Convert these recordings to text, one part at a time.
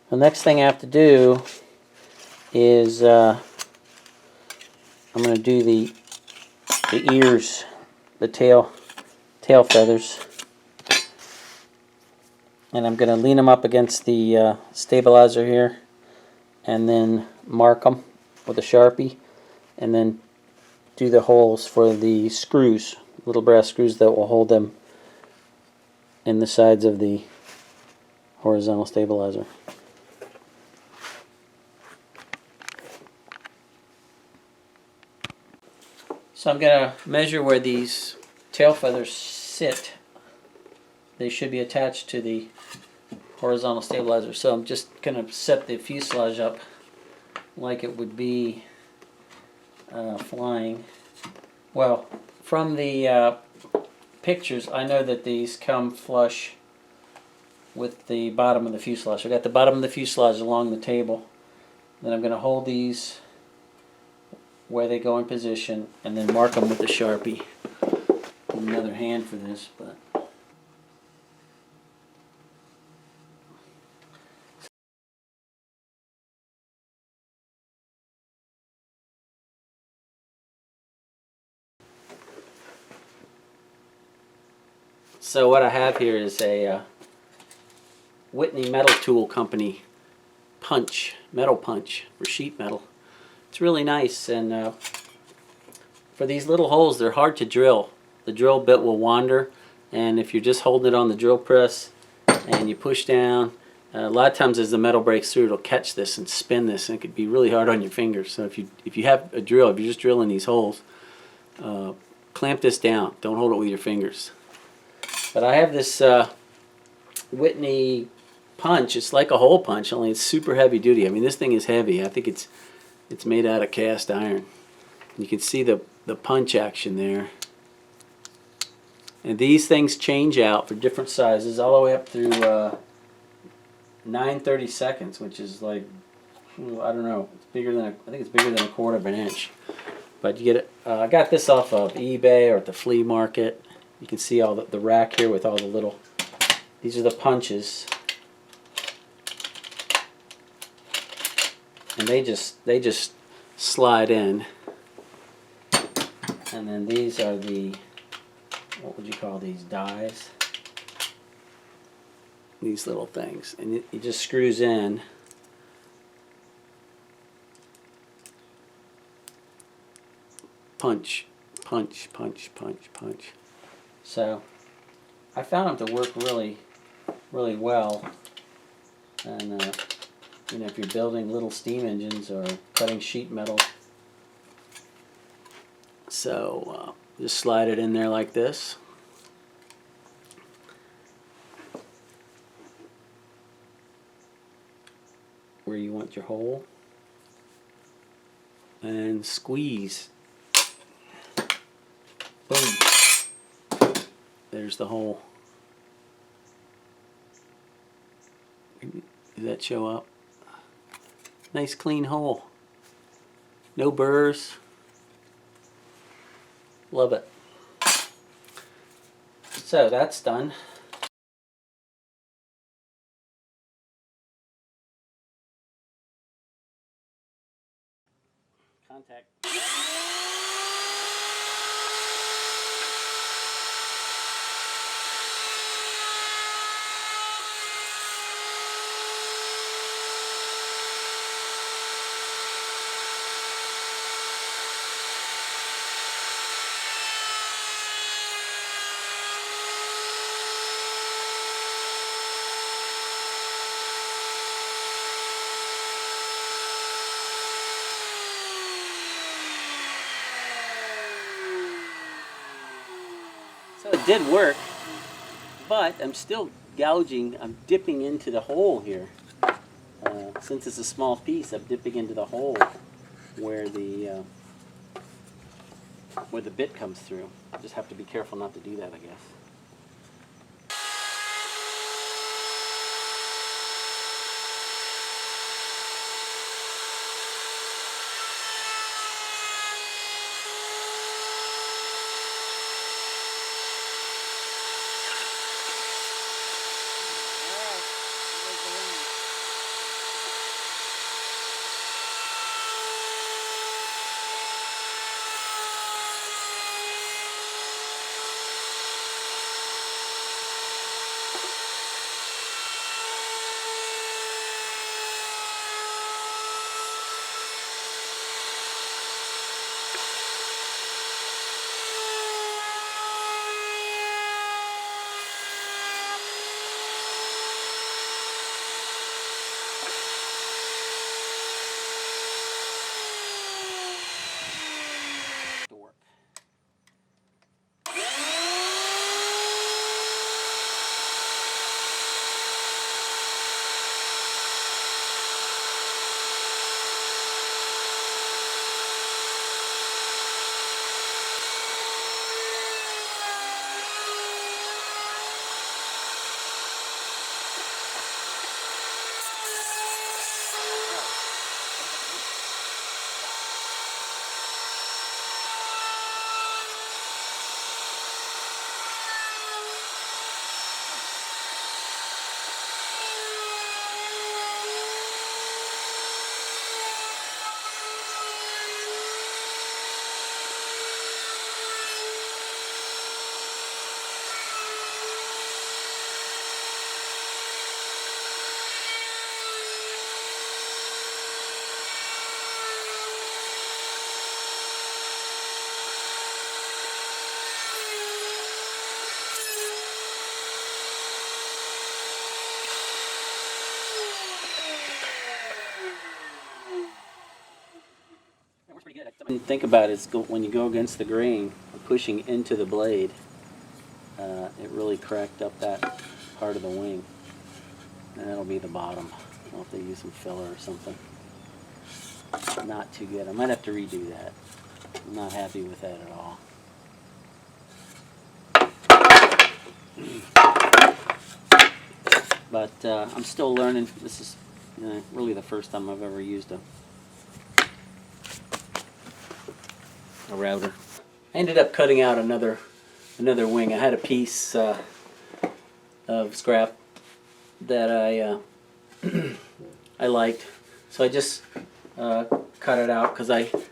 The next thing I have to do is I'm going to do the ears, the tail feathers, and I'm going to lean them up against the stabilizer here, and then mark them with a Sharpie, and then do the holes for the screws, little brass screws that will hold them in the sides of the horizontal stabilizer. So I'm going to measure where these tail feathers sit. They should be attached to the horizontal stabilizer. So I'm just going to set the fuselage up like it would be flying. Well, from the pictures, I know that these come flush with the bottom of the fuselage. So I got the bottom of the fuselage along the table. Then I'm going to hold these where they go in position and then mark them with the Sharpie. Another hand for this, but so what I have here is a Whitney Metal Tool Company metal punch for sheet metal. It's really nice, and for these little holes, they're hard to drill. The drill bit will wander, and if you're just holding it on the drill press and you push down, a lot of times as the metal breaks through, it'll catch this and spin this, and it could be really hard on your fingers. So if you have a drill, if you're just drilling these holes, clamp this down. Don't hold it with your fingers. But I have this Whitney punch. It's like a hole punch, only it's super heavy duty. I mean, this thing is heavy. I think it's made out of cast iron. You can see the punch action there. And these things change out for different sizes, all the way up through 9/32, which is like, I don't know, it's bigger than I think it's bigger than 1/4 of an inch. But you get it. I got this off of eBay or at the flea market. You can see all the rack here with all the little. These are the punches, and they just slide in. And then these are the, what would you call these, dies? These little things, and it just screws in. Punch, punch, punch, punch, punch. So I found them to work really, really well. And you know, if you're building little steam engines or cutting sheet metal, so just slide it in there like this. Where you want your hole, and squeeze. Boom. There's the hole. Does that show up? Nice clean hole. No burrs. Love it. So that's done. Contact. So it did work, but I'm still gouging. I'm dipping into the hole here. Since it's a small piece, I'm dipping into the hole where the bit comes through. Just have to be careful not to do that, I guess. When you think about it, when you go against the grain, pushing into the blade, it really cracked up that part of the wing. And that'll be the bottom. I'll have to use some filler or something. Not too good. I might have to redo that. I'm not happy with that at all. But I'm still learning. This is really the first time I've ever used a router. I ended up cutting out another wing. I had a piece of scrap that I I liked, so I just cut it out because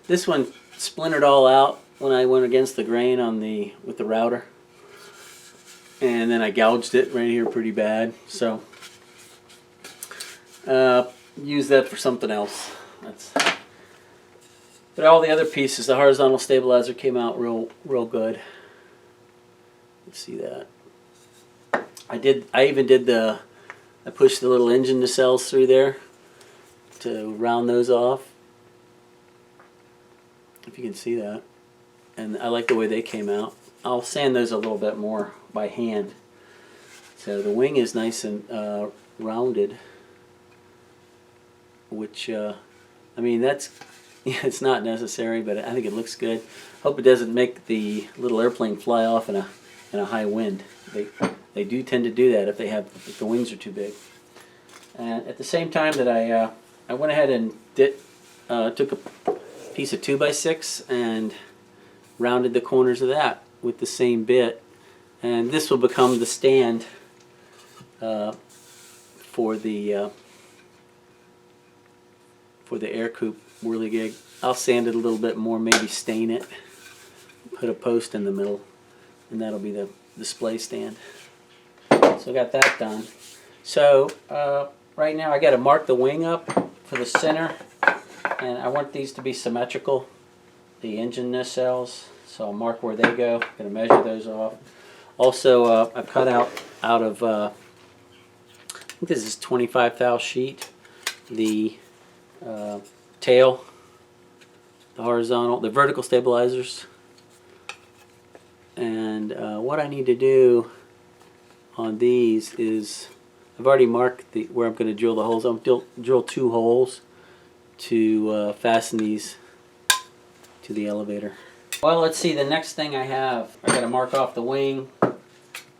this one splintered all out when I went against the grain with the router, and then I gouged it right here pretty bad. So use that for something else. But all the other pieces, the horizontal stabilizer came out real good. Let's see that. I pushed the little engine nacelles through there to round those off, if you can see that. And I like the way they came out. I'll sand those a little bit more by hand. So the wing is nice and rounded, which, I mean, it's not necessary, but I think it looks good. Hope it doesn't make the little airplane fly off in a high wind. They do tend to do that if the wings are too big. And at the same time that I went ahead and took a piece of 2x6 and rounded the corners of that with the same bit, and this will become the stand for the Air Coupe Whirligig. I'll sand it a little bit more, maybe stain it, put a post in the middle, and that'll be the display stand. So I got that done. So right now I got to mark the wing up for the center, and I want these to be symmetrical, the engine nacelles. So I'll mark where they go. I'm going to measure those off. Also, I cut out of I think this is 25 thou sheet, the tail, the vertical stabilizers, and what I need to do on these is I've already marked where I'm going to drill the holes. I'm going to drill 2 holes to fasten these to the elevator. Well, let's see, the next thing I have, I got to mark off the wing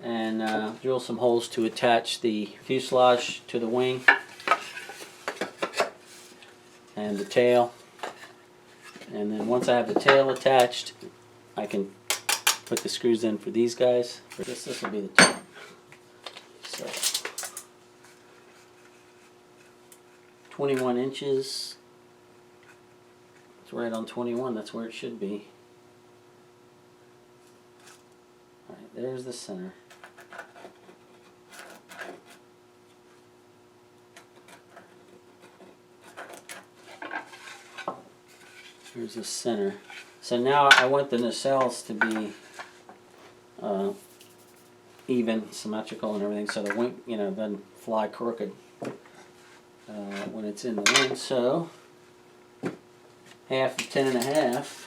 and drill some holes to attach the fuselage to the wing and the tail. And then once I have the tail attached, I can put the screws in for these guys. This will be the top. So 21 inches. It's right on 21. That's where it should be. All right, there's the center. Here's the center. So now I want the nacelles to be even, symmetrical and everything, so the wing, doesn't fly crooked when it's in the wind. So half of 10.5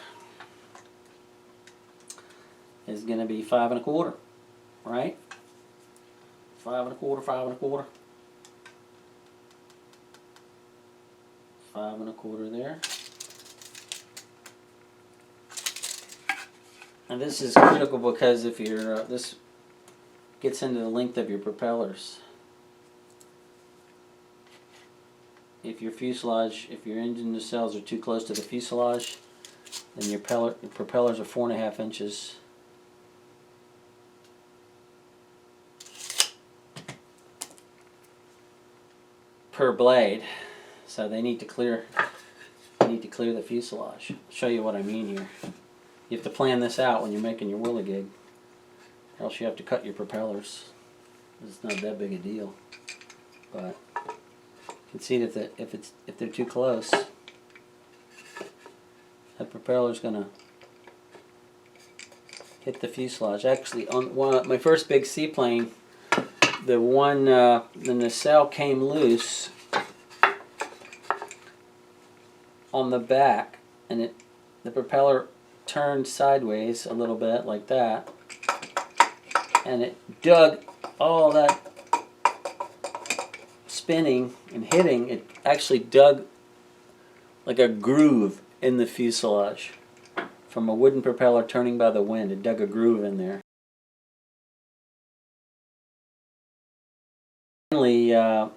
is going to be 5 1/4, right? 5 1/4, 5 1/4, 5 1/4 there. And this is critical because if this gets into the length of your propellers. If your engine nacelles are too close to the fuselage, then your propellers are 4.5 inches. Per blade, so they need to clear the fuselage. I'll show you what I mean here. You have to plan this out when you're making your Whirligig, or else you have to cut your propellers. It's not that big a deal, but you can see that if they're too close, that propeller's gonna hit the fuselage. Actually, on my first big seaplane, the nacelle came loose on the back, and the propeller turned sideways a little bit like that, and it dug all that spinning and hitting. It actually dug like a groove in the fuselage. From a wooden propeller turning by the wind, it dug a groove in there. Finally, a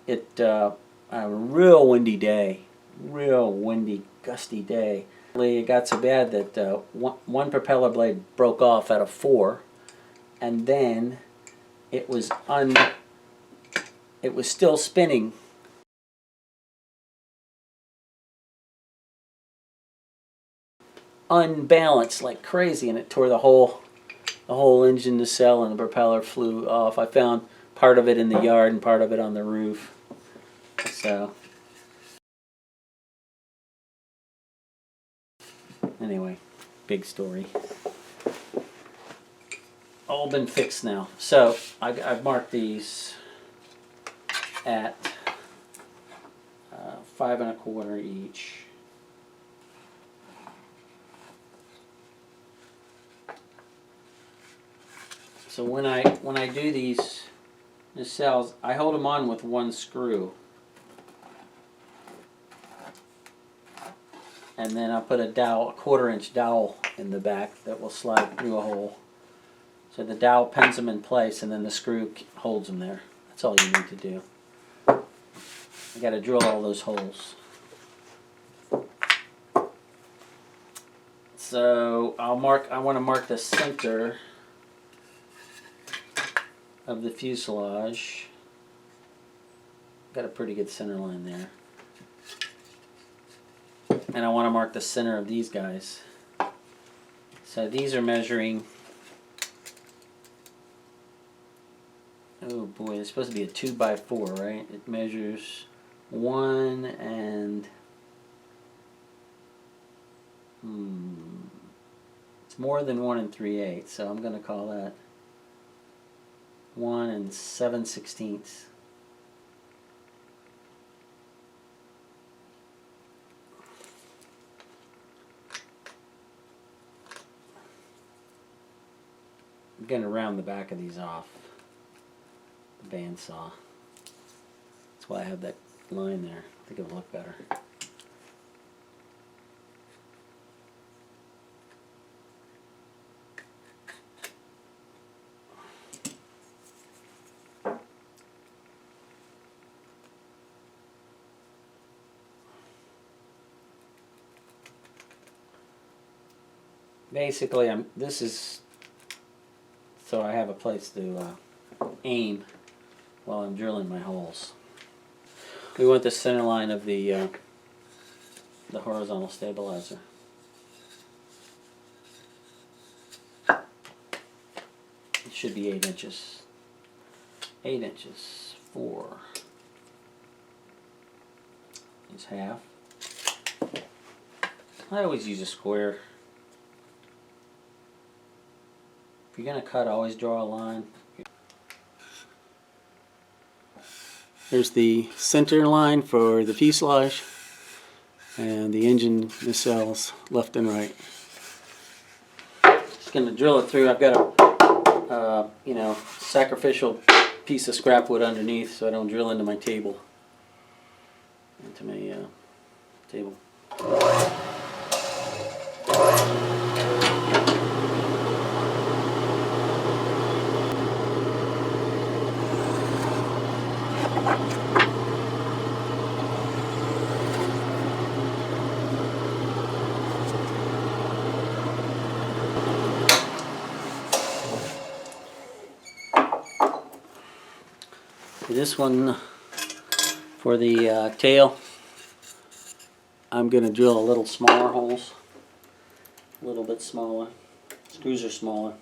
real windy day, real windy, gusty day. It got so bad that one propeller blade broke off out of 4, and then it was still spinning. Unbalanced like crazy, and it tore the whole engine nacelle, and the propeller flew off. I found part of it in the yard and part of it on the roof. So anyway, big story. All been fixed now. So I've marked these at 5 1/4 each. So when I do these nacelles, I hold them on with one screw, and then I'll put a 1/4-inch dowel in the back that will slide through a hole. So the dowel pins them in place, and then the screw holds them there. That's all you need to do. I got to drill all those holes. So I want to mark the center of the fuselage. Got a pretty good center line there. And I want to mark the center of these guys. So these are measuring, oh boy, it's supposed to be a 2x4, right? It measures 1 and it's more than 1 3/8, so I'm going to call that 1 7/16. I'm going to round the back of these off, the bandsaw. That's why I have that line there. I think it would look better. Basically, this is so I have a place to aim while I'm drilling my holes. We want the center line of the horizontal stabilizer. It should be 8 inches. 8 inches. 4 is half. I always use a square. If you're going to cut, always draw a line. There's the center line for the fuselage and the engine nacelles left and right. Just going to drill it through. I've got a sacrificial piece of scrap wood underneath so I don't drill into my table. Table. This one for the tail, I'm going to drill a little smaller holes, a little bit smaller. Screws are smaller.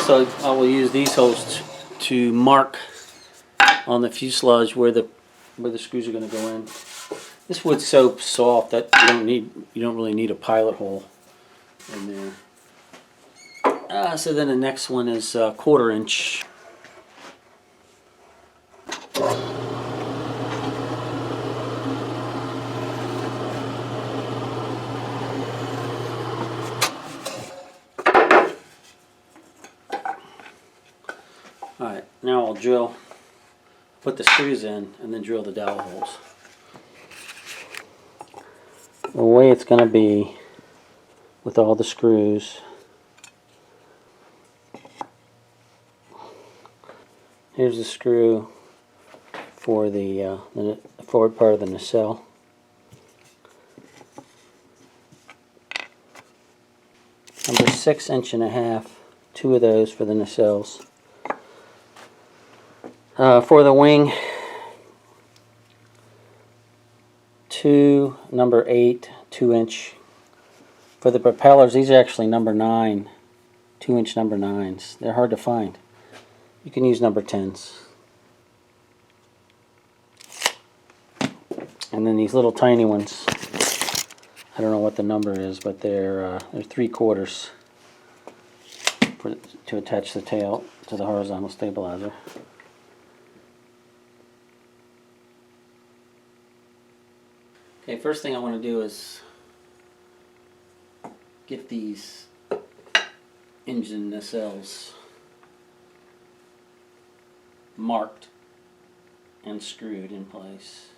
also I will use these holes to mark on the fuselage where the screws are going to go in. This wood's so soft that you don't really need a pilot hole in there. So then the next one is 1/4 inch. Alright, now I'll put the screws in and then drill the dowel holes. The way it's going to be with all the screws, here's the screw for the forward part of the nacelle. Number 6.5 inches, 2 of those for the nacelles. For the wing, 2 number 8 2-inch. For the propellers, these are actually number 9, 2-inch number 9s. They're hard to find. You can use number 10s. And then these little tiny ones, I don't know what the number is, but they're 3/4 to attach the tail to the horizontal stabilizer. Okay, first thing I want to do is get these engine nacelles marked and screwed in place.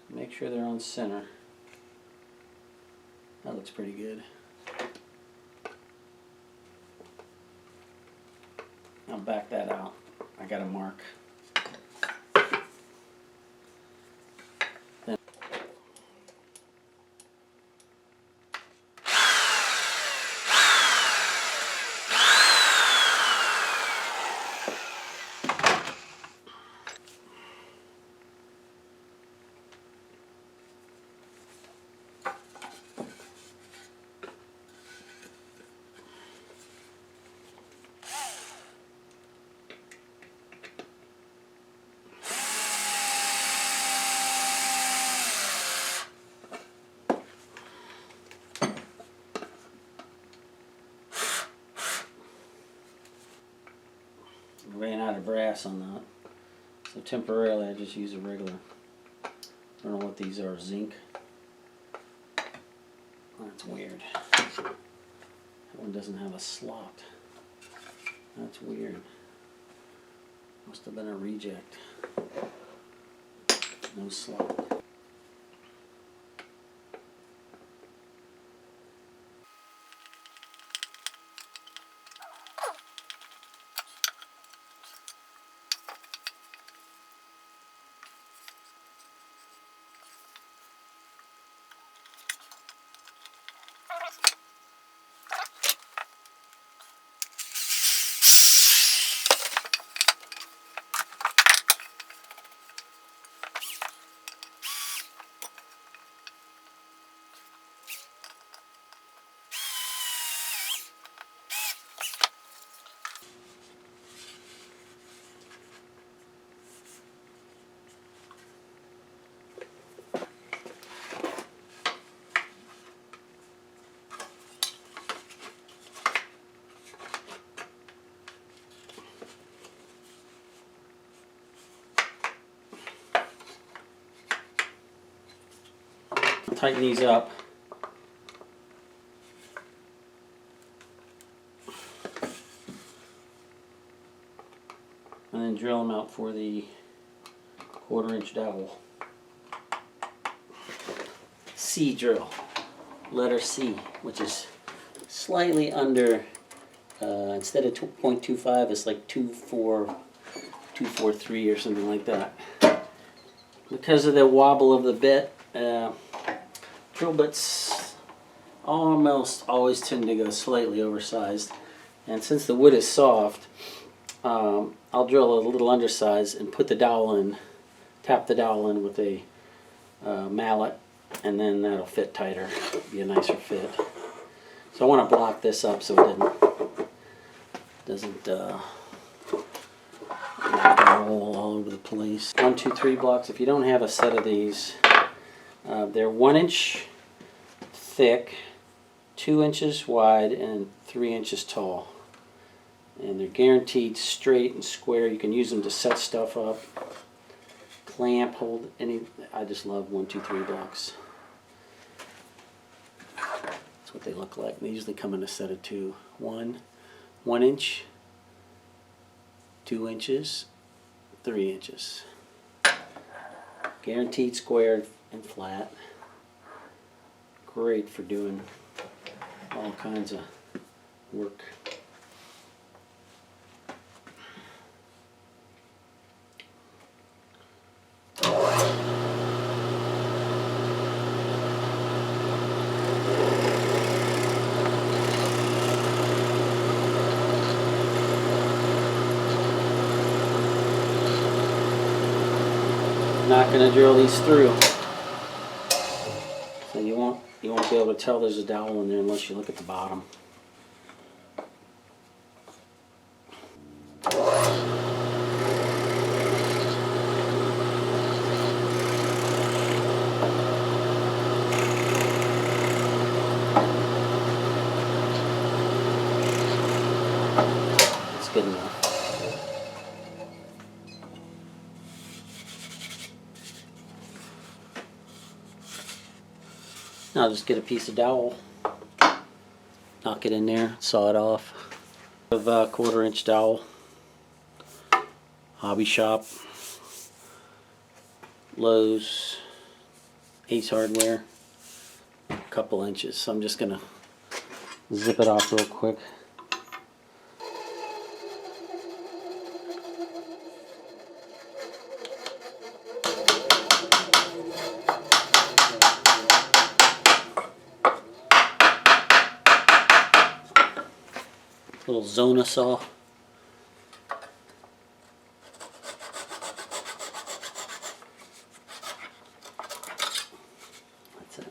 Make sure they're on center. That looks pretty good. I'll back that out. I got a mark. Then ran out of brass on that, so temporarily I just use a regular, I don't know what these are, zinc. That's weird. That one doesn't have a slot. That's weird. Must have been a reject. No slot. Tighten these up. And then drill them out for the 1/4 inch dowel. C drill. Letter C, which is slightly under, instead of 0.25, it's like 243 or something like that. Because of the wobble of the bit, drill bits almost always tend to go slightly oversized, and since the wood is soft, I'll drill a little undersize and put the dowel in, tap the dowel in with a mallet, and then that'll fit tighter, be a nicer fit. So I want to block this up so it doesn't roll all over the place. 1, 2, 3 blocks. If you don't have a set of these, they're 1 inch thick, 2 inches wide, and 3 inches tall. And they're guaranteed straight and square. You can use them to set stuff up, clamp, hold any. I just love 1, 2, 3 blocks. That's what they look like. They usually come in a set of 2. 1 inch, 2 inches, 3 inches. Guaranteed square and flat. Great for doing all kinds of work. Not going to drill these through, so you won't be able to tell there's a dowel in there unless you look at the bottom. It's good enough. Now just get a piece of dowel, knock it in there, saw it off. Of 1/4 inch dowel, hobby shop, Lowe's, Ace Hardware, a couple inches. So I'm just gonna zip it off real quick. Little Zona saw. That's it.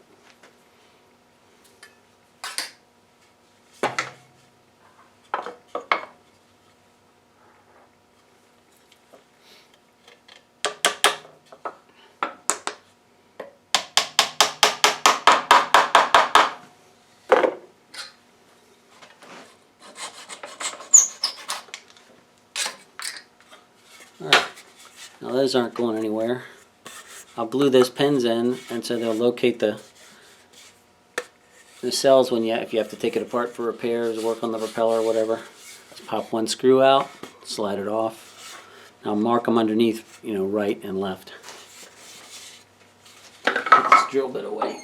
Alright, now those aren't going anywhere. I'll glue those pins in, and so they'll locate the nacelles when if you have to take it apart for repairs or work on the propeller or whatever. Just pop one screw out, slide it off. Now mark them underneath, right and left. Put this drill bit away.